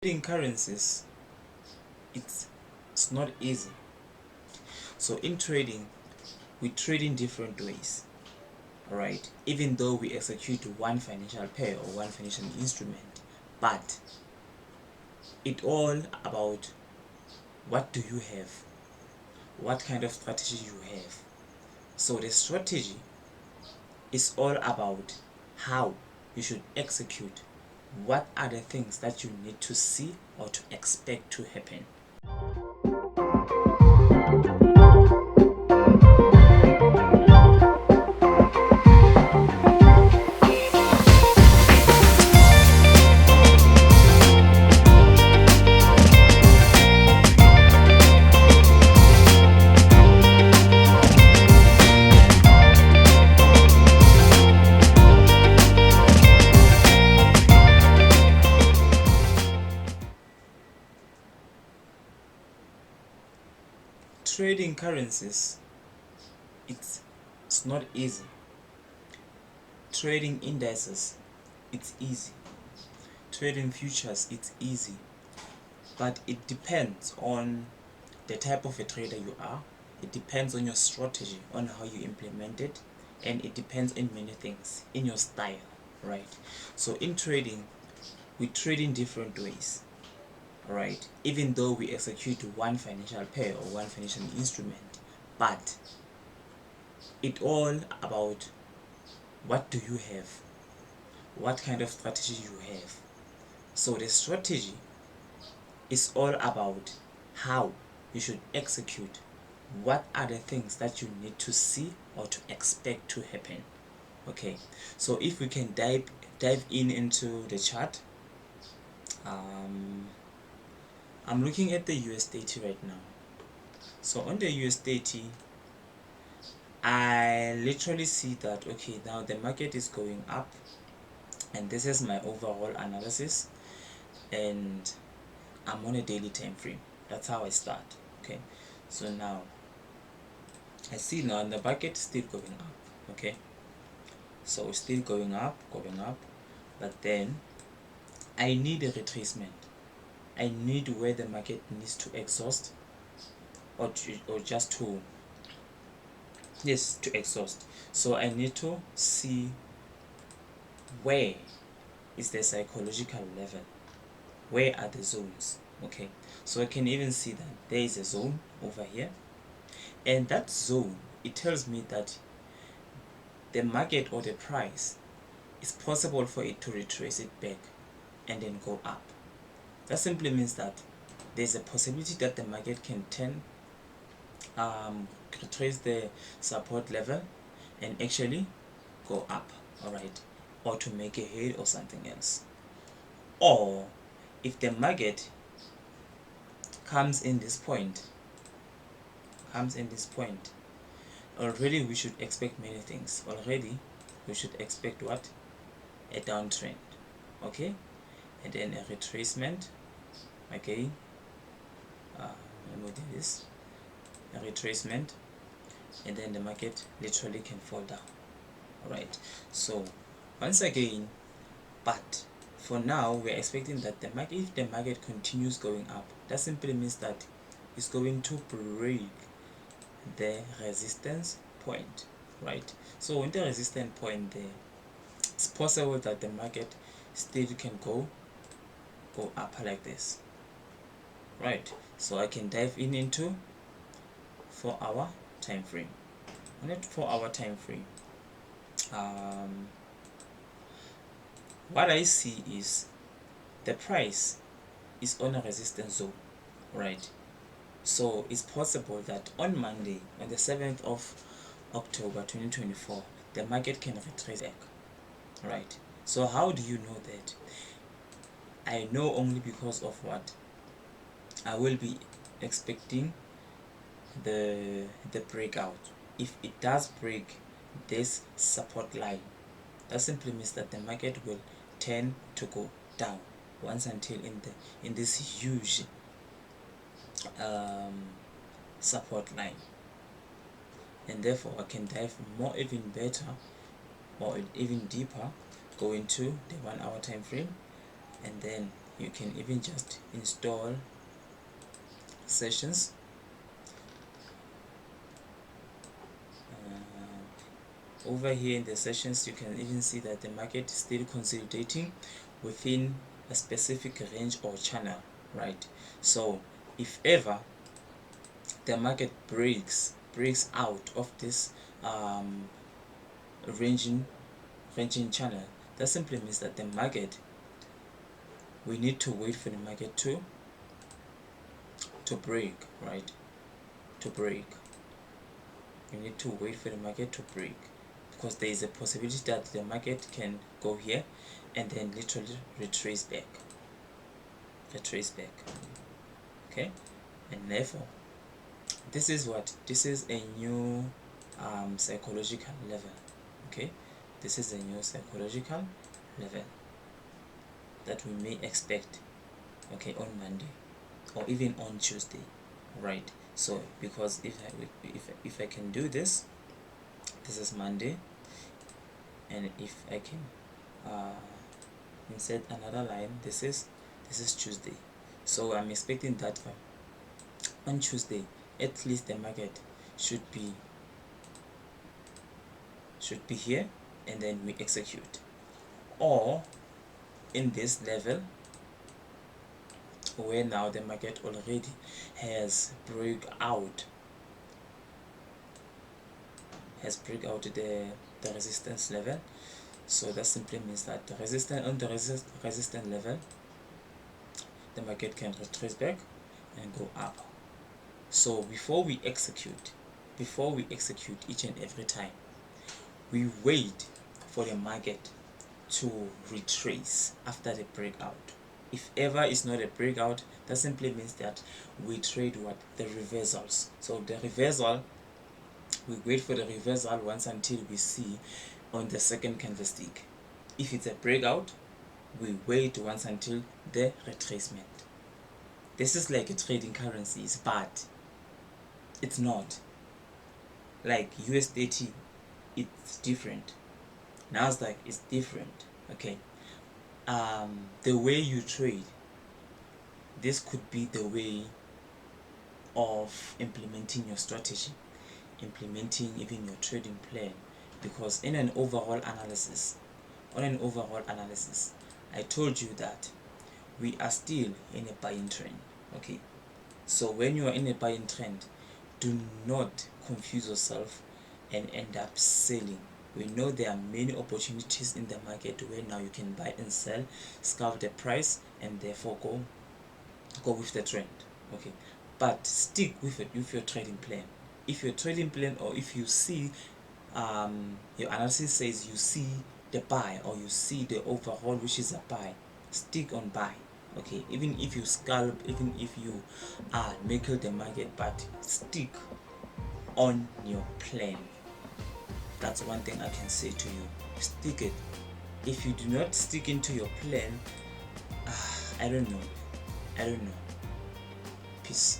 Trading currencies, it's not easy. So in trading, we trade in different ways. Alright, even though we execute one financial pair or one financial instrument, but it all about what do you have, what kind of strategy you have. So the strategy is all about how you should execute, what are the things that you need to see or to expect to happen. Trading currencies, it's not easy. Trading indices, it's easy. Trading futures, it's easy. But it depends on the type of a trader you are. It depends on your strategy, on how you implement it, and it depends on many things, in your style, right? So in trading, we trade in different ways. Right, even though we execute one financial pair or one financial instrument, but it all about what do you have, what kind of strategy you have. So the strategy is all about how you should execute, what are the things that you need to see or to expect to happen. Okay, so if we can dive in into the chart. I'm looking at the US30 right now. So on the US30, I literally see that, okay, now the market is going up, and this is my overall analysis, and I'm on a daily time frame. That's how I start. Okay, so now I see now the market is still going up. Okay, so it's still going up, but then I need a retracement. I need where the market needs to exhaust, or just to, yes, to exhaust. So I need to see where is the psychological level, where are the zones. Okay, so I can even see that there is a zone over here, and that zone, it tells me that the market or the price, is possible for it to retrace it back and then go up. That simply means that there's a possibility that the market can retrace the support level and actually go up. All right, or to make a head or something else. Or if the market comes in this point, already we should expect many things. Already we should expect what? A downtrend. Okay, and then a retracement. Okay, let me do this. A retracement, and then the market literally can fall down. All right, so once again, but for now we're expecting that the market, if the market continues going up, that simply means that it's going to break the resistance point, right? So in the resistance point there, it's possible that the market still can go up like this, right? So I can dive into 4-hour time frame. On that 4-hour time frame, what I see is the price is on a resistance zone, right? So it's possible that on Monday, on the 7th of October 2024, the market can retrace back, right? So how do you know that? I know only because of what? I will be expecting the breakout. If it does break this support line, that simply means that the market will tend to go down once until in this huge support line, and therefore I can dive more even better or even deeper, go into the 1-hour time frame, and then you can even just install sessions. Over here in the sessions, you can even see that the market is still consolidating within a specific range or channel, right? So if ever the market breaks out of this ranging channel, that simply means that the market, we need to wait for the market to break, right? To break, you need to wait for the market to break, because there is a possibility that the market can go here and then literally retrace back, okay? And therefore, this is a new psychological level, okay? This is a new psychological level that we may expect, okay, on Monday or even on Tuesday, right? So because if I can do this, this is Monday, and if I can insert another line, this is Tuesday. So I'm expecting that on Tuesday at least the market should be here, and then we execute, or in this level where now the market already has break out the resistance level. So that simply means that the resistance level, the market can retrace back and go up. So before we execute each and every time, we wait for the market to retrace after the breakout. If ever it's not a breakout, that simply means that we trade the reversals. So the reversal, we wait for the reversal once until we see on the second candlestick. If it's a breakout, we wait once until the retracement. This is like a trading currencies, but it's not. Like US30, it's different. Nasdaq is different, okay? The way you trade, this could be the way of implementing your strategy, implementing even your trading plan, because in an overall analysis, I told you that we are still in a buying trend, okay? So when you are in a buying trend, do not confuse yourself and end up selling. We know there are many opportunities in the market where now you can buy and sell, scout the price, and therefore go with the trend, okay? But stick with your trading plan. If your trading plan, or if you see your analysis says you see the buy, or you see the overall which is a buy, stick on buy, okay? Even if you scalp, even if you make the market, but stick on your plan. That's one thing I can say to you. Stick it. If you do not stick into your plan, I don't know. Peace.